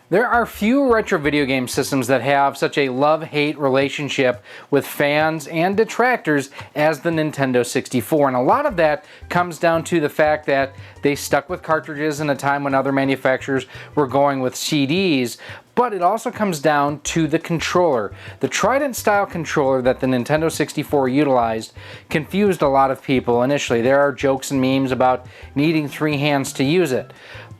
There are few retro video game systems that have such a love-hate relationship with fans and detractors as the Nintendo 64, and a lot of that comes down to the fact that they stuck with cartridges in a time when other manufacturers were going with CDs, but it also comes down to the controller. The Trident style controller that the Nintendo 64 utilized confused a lot of people initially. There are jokes and memes about needing 3 hands to use it.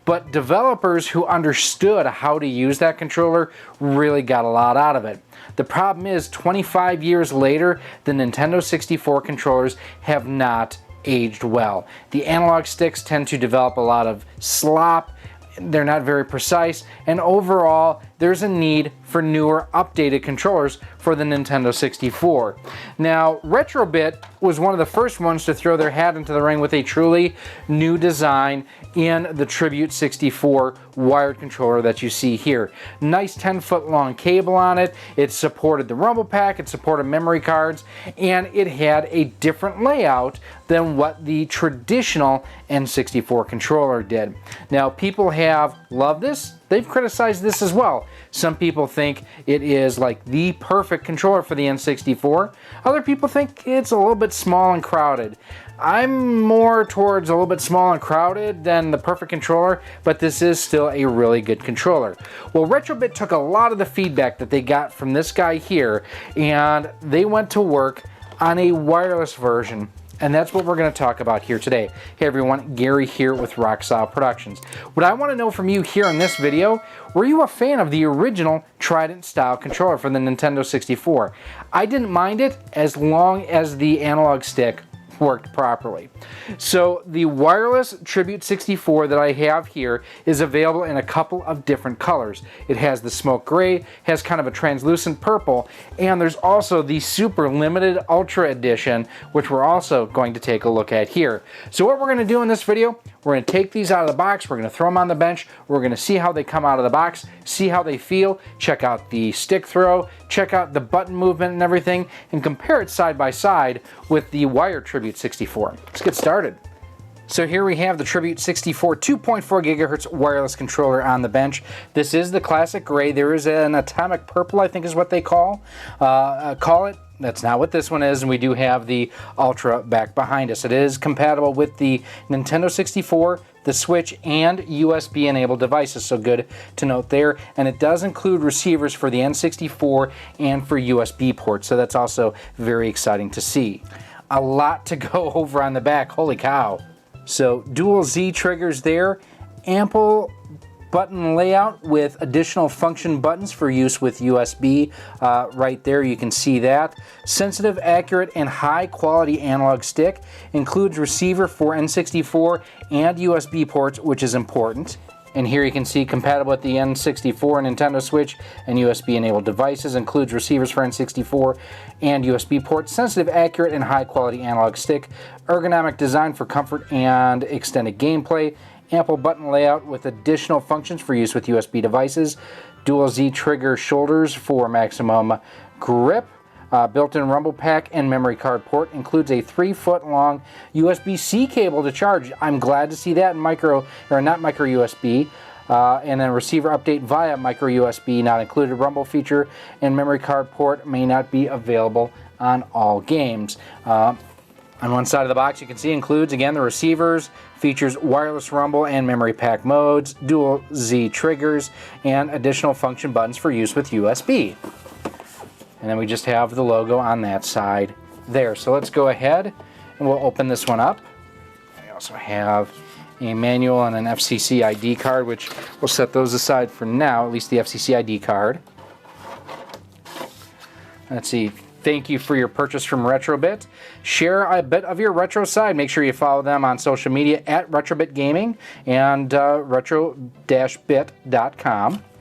But developers who understood how to use that controller really got a lot out of it. The problem is, 25 years later, the Nintendo 64 controllers have not aged well. The analog sticks tend to develop a lot of slop, they're not very precise, and overall, there's a need for newer, updated controllers for the Nintendo 64. Now, Retrobit was one of the first ones to throw their hat into the ring with a truly new design in the Tribute64 wired controller that you see here. Nice 10-foot long cable on it. It supported the rumble pack, it supported memory cards, and it had a different layout than what the traditional N64 controller did. Now, people have loved this. They've criticized this as well. Some people think it is like the perfect controller for the N64. Other people think it's a little bit small and crowded. I'm more towards a little bit small and crowded than the perfect controller, but this is still a really good controller. Well, Retrobit took a lot of the feedback that they got from this guy here, and they went to work on a wireless version. And that's what we're going to talk about here today. Hey everyone, Gary here with Rocksolid Productions. What I want to know from you here in this video, were you a fan of the original Trident style controller for the Nintendo 64? I didn't mind it as long as the analog stick worked properly. So the wireless Tribute64 that I have here is available in a couple of different colors. It has the smoke gray, has kind of a translucent purple, and there's also the super limited ultra edition, which we're also going to take a look at here. So what we're going to do in this video, we're going to take these out of the box, we're going to throw them on the bench, we're going to see how they come out of the box, see how they feel, check out the stick throw, check out the button movement and everything, and compare it side by side with the wired Tribute64. Let's get started. So here we have the Tribute64 2.4 GHz wireless controller on the bench. This is the classic gray. There is an atomic purple, I think is what they call it. That's not what this one is, and we do have the Ultra back behind us. It is compatible with the Nintendo 64, the Switch, and USB-enabled devices, so good to note there. And it does include receivers for the N64 and for USB ports, so that's also very exciting to see. A lot to go over on the back, holy cow. So dual Z triggers there, ample button layout with additional function buttons for use with USB right there, you can see that. Sensitive, accurate, and high quality analog stick. Includes receiver for N64 and USB ports, which is important. And here you can see compatible with the N64, Nintendo Switch, and USB-enabled devices. Includes receivers for N64 and USB ports. Sensitive, accurate, and high-quality analog stick. Ergonomic design for comfort and extended gameplay. Ample button layout with additional functions for use with USB devices. Dual Z trigger shoulders for maximum grip. Built-in rumble pack and memory card port. Includes a 3-foot long USB-C cable to charge. I'm glad to see that in not micro USB. And then receiver update via micro USB not included. Rumble feature and memory card port may not be available on all games. On one side of the box, you can see includes, again, the receivers, features wireless rumble and memory pack modes, dual Z triggers, and additional function buttons for use with USB. And then we just have the logo on that side there. So let's go ahead and we'll open this one up. We also have a manual and an FCC ID card, which we'll set those aside for now, at least the FCC ID card. Let's see. Thank you for your purchase from Retrobit. Share a bit of your retro side. Make sure you follow them on social media at Retrobit Gaming and retro-bit.com.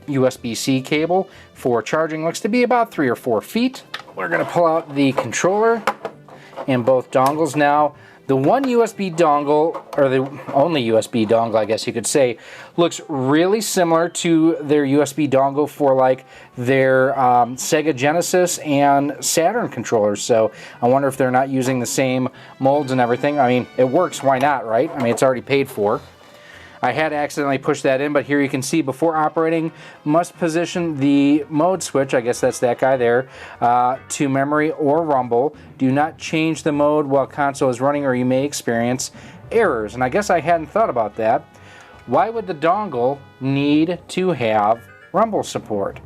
USB-C cable for charging looks to be about 3 or 4 feet. We're going to pull out the controller and both dongles now. The one USB dongle, or the only USB dongle, I guess you could say, looks really similar to their USB dongle for like their Sega Genesis and Saturn controllers. So I wonder if they're not using the same molds and everything. I mean, it works, why not, right? I mean, it's already paid for. I had accidentally pushed that in, but here you can see before operating, must position the mode switch, I guess that's that guy there, to memory or rumble. Do not change the mode while console is running or you may experience errors. And I guess I hadn't thought about that. Why would the dongle need to have rumble support?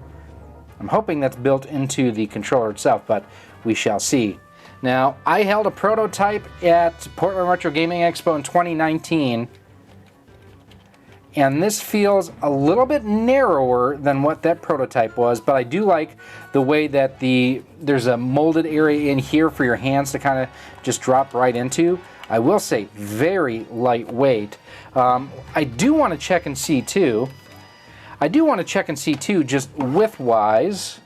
I'm hoping that's built into the controller itself, but we shall see. Now, I held a prototype at Portland Retro Gaming Expo in 2019, and this feels a little bit narrower than what that prototype was, but I do like the way that there's a molded area in here for your hands to kind of just drop right into. I will say, very lightweight. I do want to check and see too. Just width-wise.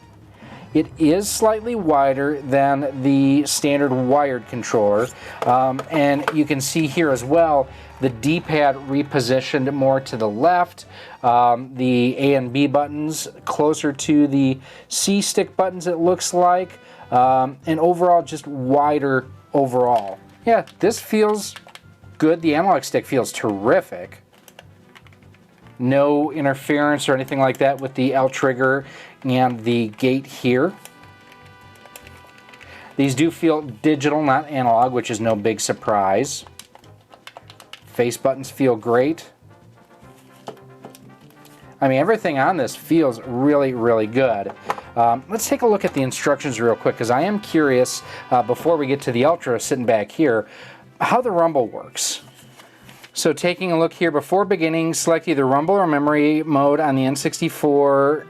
It is slightly wider than the standard wired controller. And you can see here as well, the D-pad repositioned more to the left. The A and B buttons closer to the C-stick buttons, it looks like. And overall, just wider overall. Yeah, this feels good. The analog stick feels terrific. No interference or anything like that with the L trigger and the gate here. These do feel digital, not analog, which is no big surprise. Face buttons feel great. I mean, everything on this feels really, really good. Let's take a look at the instructions real quick, because I am curious, before we get to the Ultra, sitting back here, how the rumble works. So taking a look here, before beginning, select either rumble or memory mode on the N64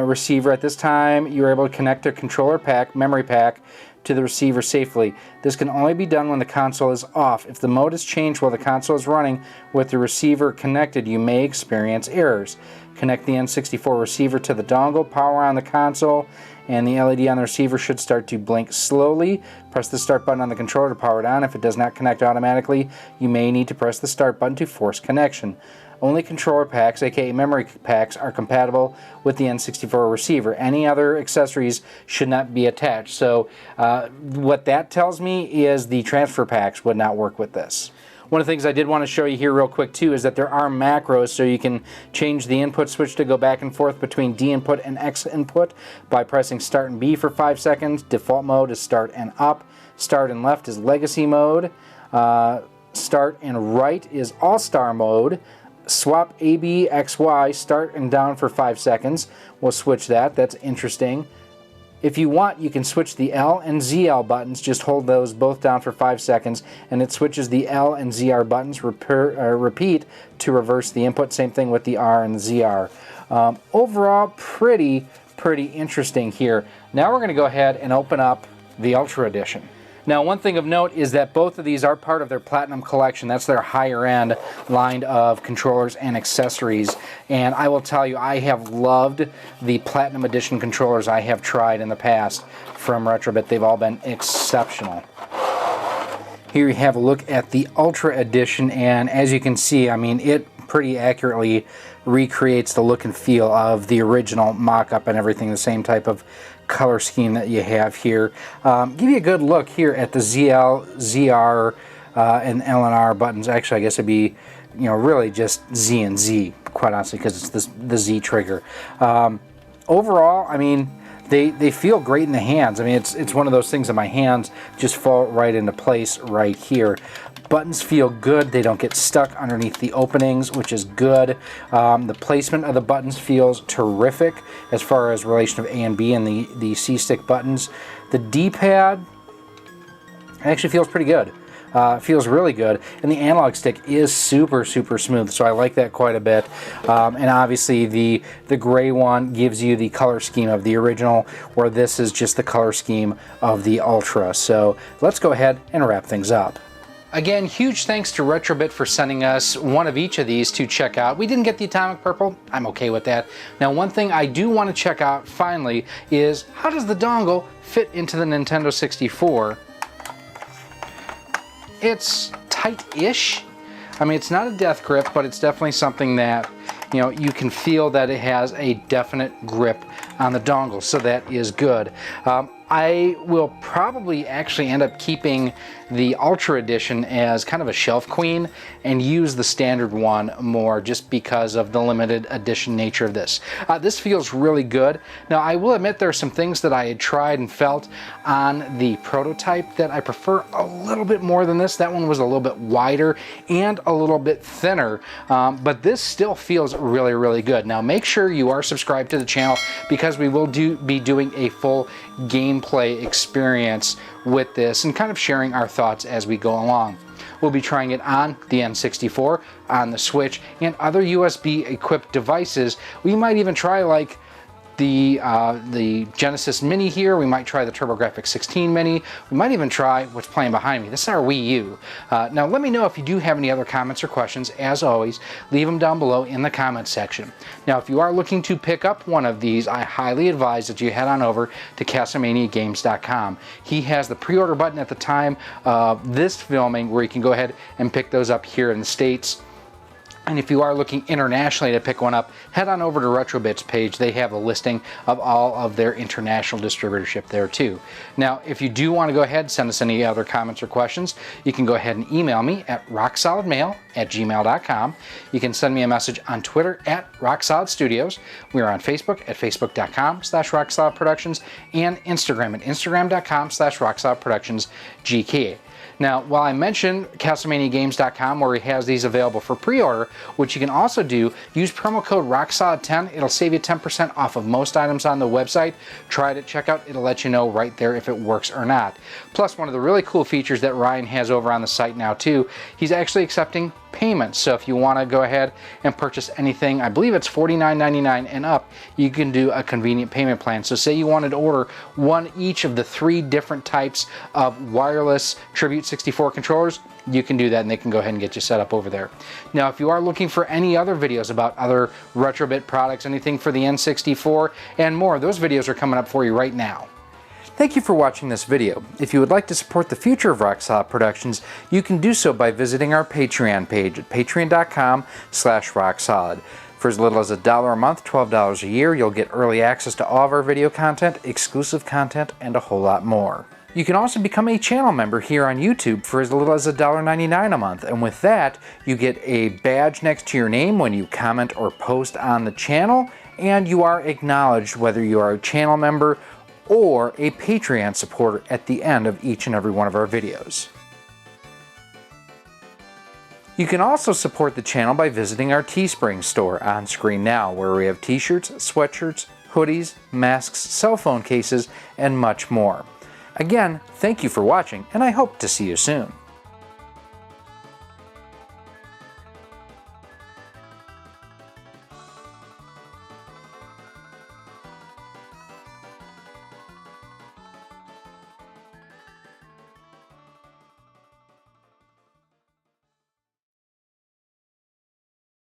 receiver. At this time, you are able to connect the controller pack, memory pack, to the receiver safely. This can only be done when the console is off. If the mode is changed while the console is running with the receiver connected, you may experience errors. Connect the N64 receiver to the dongle, power on the console, and the LED on the receiver should start to blink slowly. Press the start button on the controller to power it on. If it does not connect automatically, you may need to press the start button to force connection. Only controller packs, aka memory packs, are compatible with the N64 receiver. Any other accessories should not be attached. So what that tells me is the transfer packs would not work with this. One of the things I did want to show you here real quick too is that there are macros, so you can change the input switch to go back and forth between D input and X input by pressing start and B for 5 seconds. Default mode is start and up. Start and left is legacy mode. Start and right is all-star mode. Swap AB, XY, start and down for 5 seconds. We'll switch that. That's interesting. If you want, you can switch the L and ZL buttons. Just hold those both down for 5 seconds, and it switches the L and ZR buttons. Repeat to reverse the input. Same thing with the R and ZR. Overall, pretty interesting here. Now we're going to go ahead and open up the Ultra Edition. Now, one thing of note is that both of these are part of their Platinum collection. That's their higher end line of controllers and accessories. And I will tell you, I have loved the Platinum Edition controllers I have tried in the past from Retrobit. They've all been exceptional. Here you have a look at the Ultra Edition, and as you can see, I mean, it pretty accurately recreates the look and feel of the original mock-up and everything, the same type of color scheme that you have here. Give you a good look here at the ZL, ZR, and L and R buttons. Actually, I guess it'd be, you know, really just Z and Z, quite honestly, because it's the Z trigger. Overall, I mean, they feel great in the hands. I mean, it's one of those things that my hands just fall right into place right here. Buttons feel good. They don't get stuck underneath the openings, which is good. The placement of the buttons feels terrific as far as relation of A and B and the C-stick buttons. The D-pad actually feels pretty good. Feels really good, and the analog stick is super smooth, so I like that quite a bit. And obviously the gray one gives you the color scheme of the original, where this is just the color scheme of the Ultra. So let's go ahead and wrap things up. Again, huge thanks to Retrobit for sending us one of each of these to check out. We didn't get the atomic purple. I'm okay with that. Now, one thing I do want to check out finally is, how does the dongle fit into the Nintendo 64? It's tight-ish. I mean, it's not a death grip, but it's definitely something that, you know, you can feel that it has a definite grip on the dongle, so that is good. I will probably actually end up keeping the Ultra Edition as kind of a shelf queen and use the standard one more just because of the limited edition nature of this. This feels really good. Now I will admit there are some things that I had tried and felt on the prototype that I prefer a little bit more than this. That one was a little bit wider and a little bit thinner, but this still feels really, really good. Now make sure you are subscribed to the channel because we will be doing a full gameplay experience with this and kind of sharing our thoughts as we go along. We'll be trying it on the N64, on the Switch, and other USB equipped devices. We might even try like the Genesis Mini here. We might try the TurboGrafx 16 Mini. We might even try what's playing behind me. This is our Wii U. Now let me know if you do have any other comments or questions. As always, leave them down below in the comments section. Now if you are looking to pick up one of these, I highly advise that you head on over to CastleManiaGames.com. He has the pre-order button at the time of this filming where you can go ahead and pick those up here in the States. And if you are looking internationally to pick one up, head on over to RetroBits page. They have a listing of all of their international distributorship there too. Now, if you do want to go ahead and send us any other comments or questions, you can go ahead and email me at rocksolidmail@gmail.com. You can send me a message on Twitter at RockSolidStudios. We are on Facebook at facebook.com/RockSolidProductions and Instagram at instagram.com/RockSolidProductionsGK. Now, while I mentioned CastleManiaGames.com where he has these available for pre-order, what you can also do, use promo code RockSolid10. It'll save you 10% off of most items on the website. Try it at checkout. It'll let you know right there if it works or not. Plus, one of the really cool features that Ryan has over on the site now too, he's actually accepting payments. So if you want to go ahead and purchase anything, I believe it's $49.99 and up, you can do a convenient payment plan. So say you wanted to order one each of the 3 different types of wireless Tribute64 controllers, you can do that and they can go ahead and get you set up over there. Now if you are looking for any other videos about other Retrobit products, anything for the N64 and more, those videos are coming up for you right now. Thank you for watching this video. If you would like to support the future of Rock Solid Productions, you can do so by visiting our Patreon page at patreon.com/rocksolid. For as little as $1 a month, $12 a year, you'll get early access to all of our video content, exclusive content, and a whole lot more. You can also become a channel member here on YouTube for as little as $1.99 a month, and with that, you get a badge next to your name when you comment or post on the channel, and you are acknowledged whether you are a channel member or a Patreon supporter at the end of each and every one of our videos. You can also support the channel by visiting our Teespring store on screen now, where we have t-shirts, sweatshirts, hoodies, masks, cell phone cases, and much more. Again, thank you for watching, and I hope to see you soon.